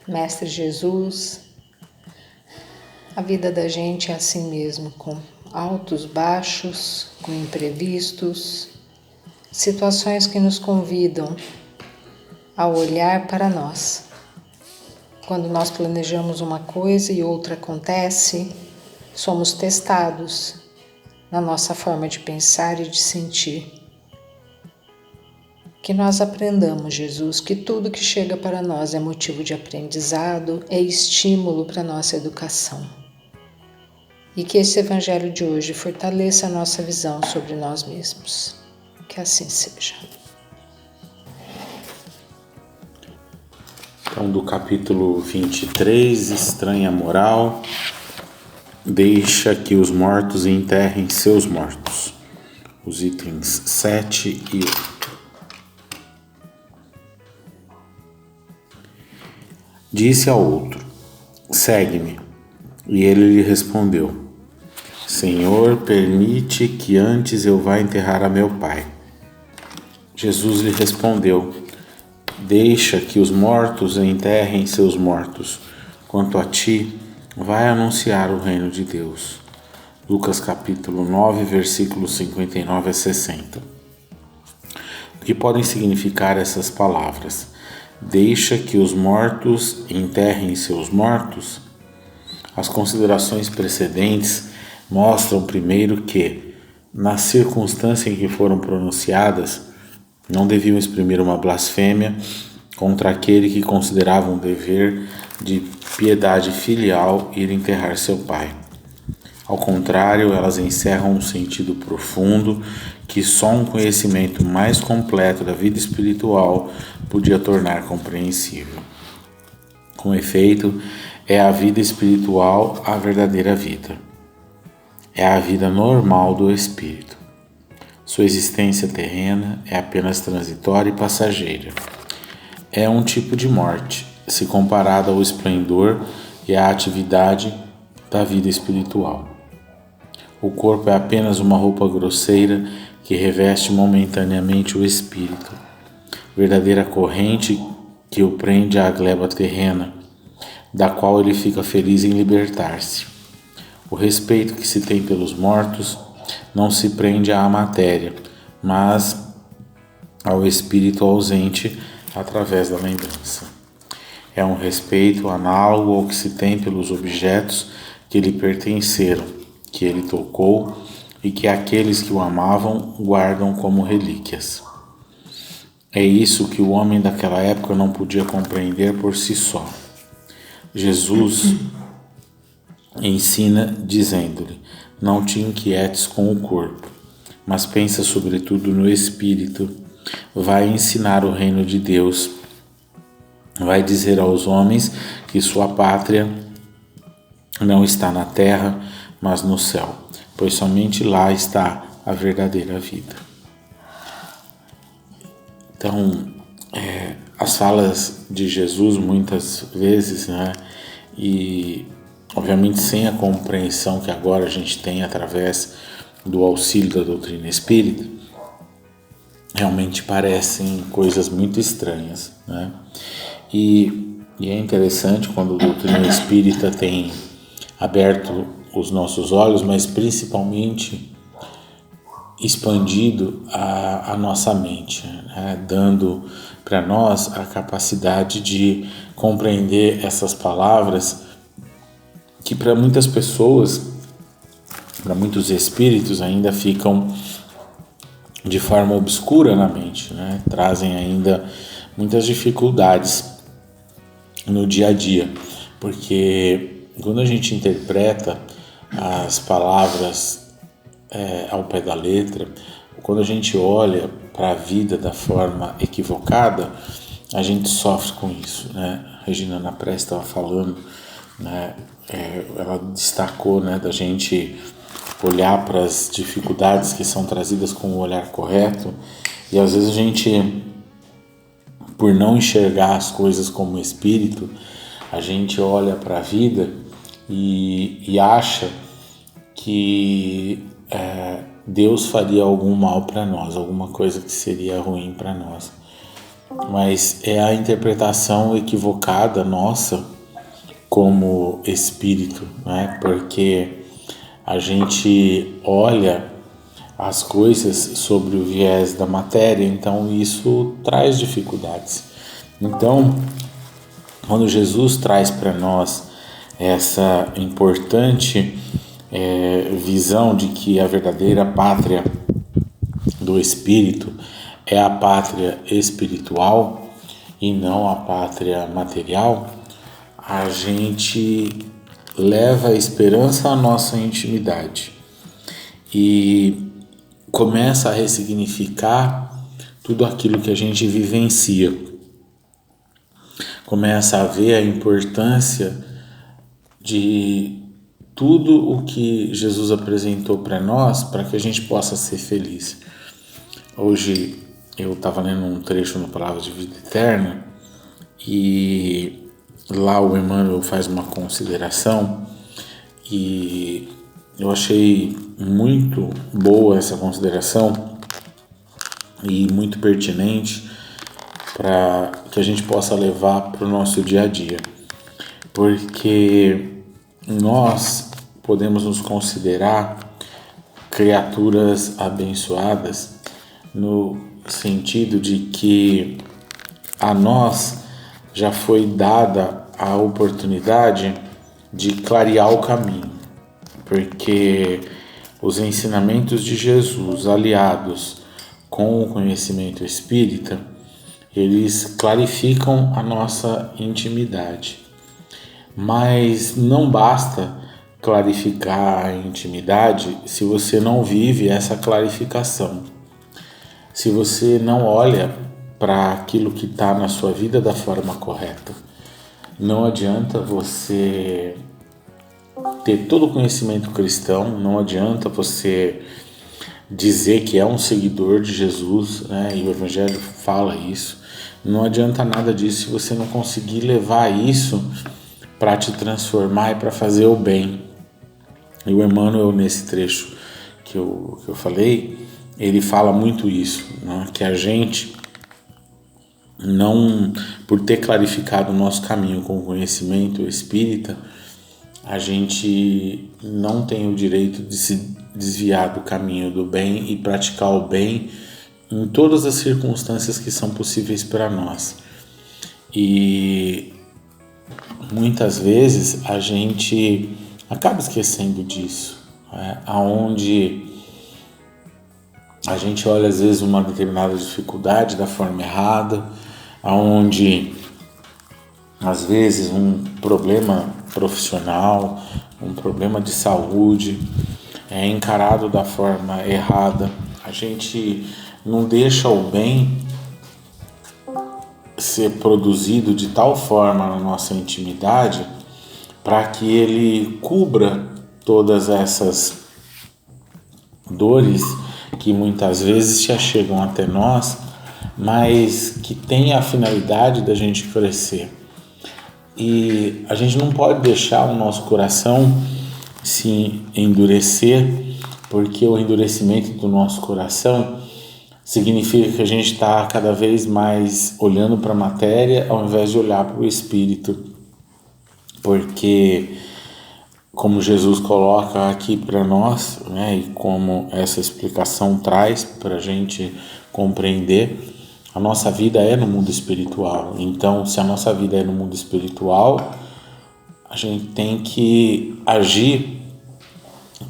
Mestre Jesus, a vida da gente é assim mesmo, com altos, baixos, com imprevistos, situações que nos convidam a olhar para nós. Quando nós planejamos uma coisa e outra acontece, somos testados na nossa forma de pensar e de sentir. Que nós aprendamos, Jesus, que tudo que chega para nós é motivo de aprendizado, é estímulo para a nossa educação. E que esse Evangelho de hoje fortaleça a nossa visão sobre nós mesmos. Que assim seja. Então, do capítulo 23, Estranha Moral, deixa que os mortos enterrem seus mortos. Os itens 7 e 8. Disse ao outro: segue-me. E ele lhe respondeu: Senhor, permite que antes eu vá enterrar a meu pai. Jesus lhe respondeu: deixa que os mortos enterrem seus mortos. Quanto a ti, vai anunciar o reino de Deus. Lucas capítulo 9, versículos 59 a 60. O que podem significar essas palavras? Deixa que os mortos enterrem seus mortos? As considerações precedentes mostram primeiro que, na circunstância em que foram pronunciadas, não deviam exprimir uma blasfêmia contra aquele que considerava um dever de piedade filial ir enterrar seu pai. Ao contrário, elas encerram um sentido profundo que só um conhecimento mais completo da vida espiritual podia tornar compreensível. Com efeito, é a vida espiritual a verdadeira vida. É a vida normal do espírito. Sua existência terrena é apenas transitória e passageira. É um tipo de morte, se comparada ao esplendor e à atividade da vida espiritual. O corpo é apenas uma roupa grosseira que reveste momentaneamente o espírito, verdadeira corrente que o prende à gleba terrena, da qual ele fica feliz em libertar-se. O respeito que se tem pelos mortos não se prende à matéria, mas ao espírito ausente através da lembrança. É um respeito análogo ao que se tem pelos objetos que lhe pertenceram, que ele tocou e que aqueles que o amavam guardam como relíquias. É isso que o homem daquela época não podia compreender por si só. Jesus ensina dizendo-lhe: não te inquietes com o corpo, mas pensa sobretudo no espírito. Vai ensinar o reino de Deus. Vai dizer aos homens que sua pátria não está na terra, mas no céu, pois somente lá está a verdadeira vida. Então, as falas de Jesus muitas vezes, e obviamente sem a compreensão que agora a gente tem através do auxílio da doutrina espírita, realmente parecem coisas muito estranhas, E é interessante quando a doutrina espírita tem aberto os nossos olhos, mas principalmente expandido a nossa mente, dando para nós a capacidade de compreender essas palavras que para muitas pessoas, para muitos espíritos ainda ficam de forma obscura na mente, trazem ainda muitas dificuldades no dia a dia, porque quando a gente interpreta as palavras ao pé da letra, quando a gente olha para a vida da forma equivocada, a gente sofre com isso, A Regina na prece estava falando, ela destacou, da gente olhar para as dificuldades que são trazidas com o olhar correto, e às vezes a gente, por não enxergar as coisas como espírito, a gente olha para a vida e acha que Deus faria algum mal para nós, alguma coisa que seria ruim para nós. mas é a interpretação equivocada nossa como espírito, né? Porque a gente olha as coisas sobre o viés da matéria, então isso traz dificuldades. Então, quando Jesus traz para nós essa importante visão de que a verdadeira pátria do espírito é a pátria espiritual e não a pátria material, a gente leva a esperança à nossa intimidade e começa a ressignificar tudo aquilo que a gente vivencia. Começa a ver a importância de tudo o que Jesus apresentou para nós para que a gente possa ser feliz. Hoje eu estava lendo um trecho no Palavra de Vida Eterna e lá o Emmanuel faz uma consideração e eu achei muito boa essa consideração e muito pertinente para que a gente possa levar para o nosso dia a dia, porque nós podemos nos considerar criaturas abençoadas no sentido de que a nós já foi dada a oportunidade de clarear o caminho, porque os ensinamentos de Jesus aliados com o conhecimento espírita, eles clarificam a nossa intimidade. Mas não basta clarificar a intimidade se você não vive essa clarificação. Se você não olha para aquilo que está na sua vida da forma correta. Não adianta você ter todo o conhecimento cristão, não adianta você dizer que é um seguidor de Jesus, né? E o Evangelho fala isso. Não adianta nada disso se você não conseguir levar isso para te transformar e para fazer o bem. E o Emmanuel, nesse trecho que eu falei, ele fala muito isso, né? Que a gente não, por ter clarificado o nosso caminho com o conhecimento espírita, a gente não tem o direito de se desviar do caminho do bem e praticar o bem em todas as circunstâncias que são possíveis para nós. E muitas vezes a gente acaba esquecendo disso, né? Aonde a gente olha às vezes uma determinada dificuldade da forma errada, aonde às vezes um problema profissional, um problema de saúde é encarado da forma errada. A gente não deixa o bem ser produzido de tal forma na nossa intimidade para que ele cubra todas essas dores que muitas vezes se achegam até nós, mas que tem a finalidade da gente crescer. E a gente não pode deixar o nosso coração se endurecer, porque o endurecimento do nosso coração significa que a gente está cada vez mais olhando para a matéria ao invés de olhar para o espírito. Porque, como Jesus coloca aqui para nós, né, e como essa explicação traz para a gente compreender, a nossa vida é no mundo espiritual. Então, se a nossa vida é no mundo espiritual, a gente tem que agir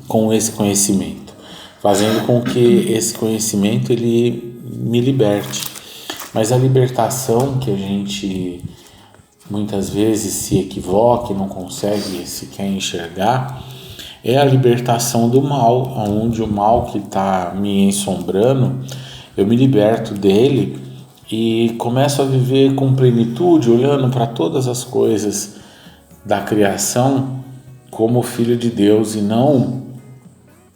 com esse conhecimento, fazendo com que esse conhecimento ele me liberte. Mas a libertação que a gente muitas vezes se equivoca e não consegue sequer enxergar é a libertação do mal, onde o mal que está me ensombrando, eu me liberto dele e começo a viver com plenitude, olhando para todas as coisas da criação como filho de Deus e não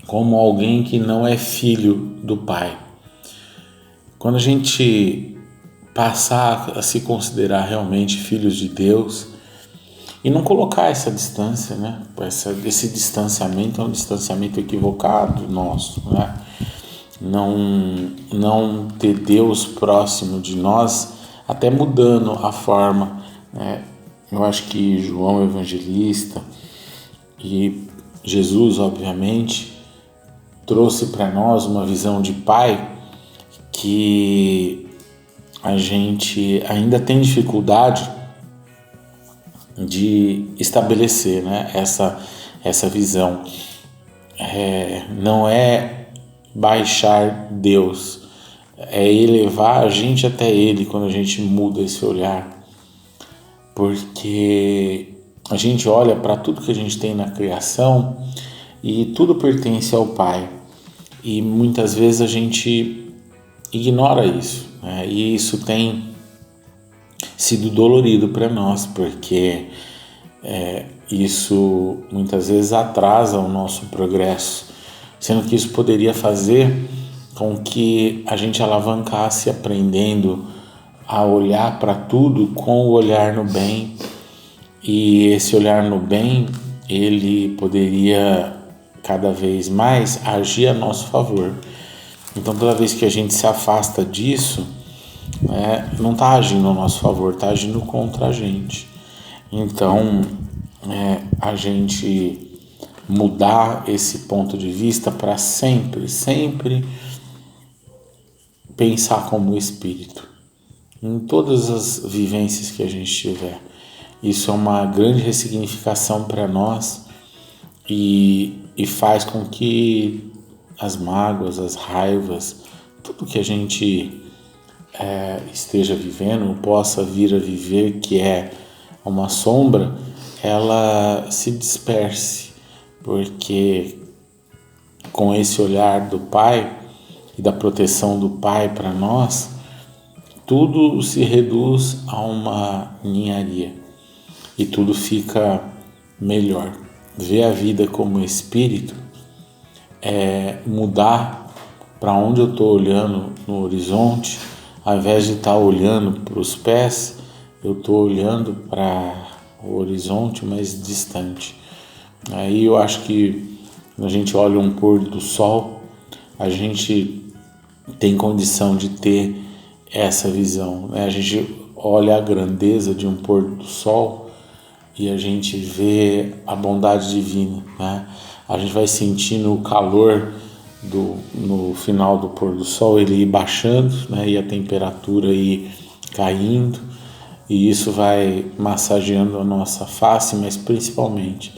como alguém que não é filho do Pai. Quando a gente passar a se considerar realmente filhos de Deus e não colocar essa distância, né? Esse distanciamento é um distanciamento equivocado nosso, né? Não ter Deus próximo de nós até mudando a forma, né? Eu acho que João Evangelista e Jesus, obviamente, trouxe para nós uma visão de pai que a gente ainda tem dificuldade de estabelecer, né? Essa visão. Não é baixar Deus, é elevar a gente até Ele quando a gente muda esse olhar, porque a gente olha para tudo que a gente tem na criação e tudo pertence ao Pai, e muitas vezes a gente ignora isso, né? E isso tem sido dolorido para nós, porque isso muitas vezes atrasa o nosso progresso, sendo que isso poderia fazer com que a gente alavancasse aprendendo a olhar para tudo com o olhar no bem, e esse olhar no bem, ele poderia cada vez mais agir a nosso favor. Então toda vez que a gente se afasta disso, não está agindo a nosso favor, está agindo contra a gente. Então a gente mudar esse ponto de vista para sempre pensar como espírito em todas as vivências que a gente tiver. Isso é uma grande ressignificação para nós e faz com que as mágoas, as raivas, tudo que a gente esteja vivendo, possa vir a viver, que é uma sombra, ela se disperse, porque com esse olhar do Pai e da proteção do Pai para nós, tudo se reduz a uma ninharia e tudo fica melhor. Ver a vida como espírito é mudar para onde eu estou olhando no horizonte, ao invés de estar olhando para os pés, eu estou olhando para o horizonte mais distante. Aí eu acho que quando a gente olha um pôr do sol, a gente tem condição de ter essa visão, né? A gente olha a grandeza de um pôr do sol e a gente vê a bondade divina, né? A gente vai sentindo o calor no final do pôr do sol, ele ir baixando, né? E a temperatura ir caindo, e isso vai massageando a nossa face, mas principalmente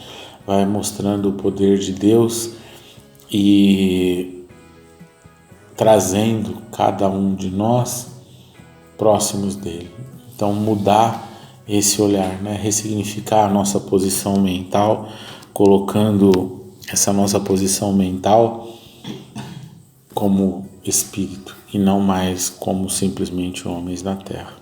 vai mostrando o poder de Deus e trazendo cada um de nós próximos dele. Então mudar esse olhar, né? Ressignificar a nossa posição mental, colocando essa nossa posição mental como espírito e não mais como simplesmente homens na terra.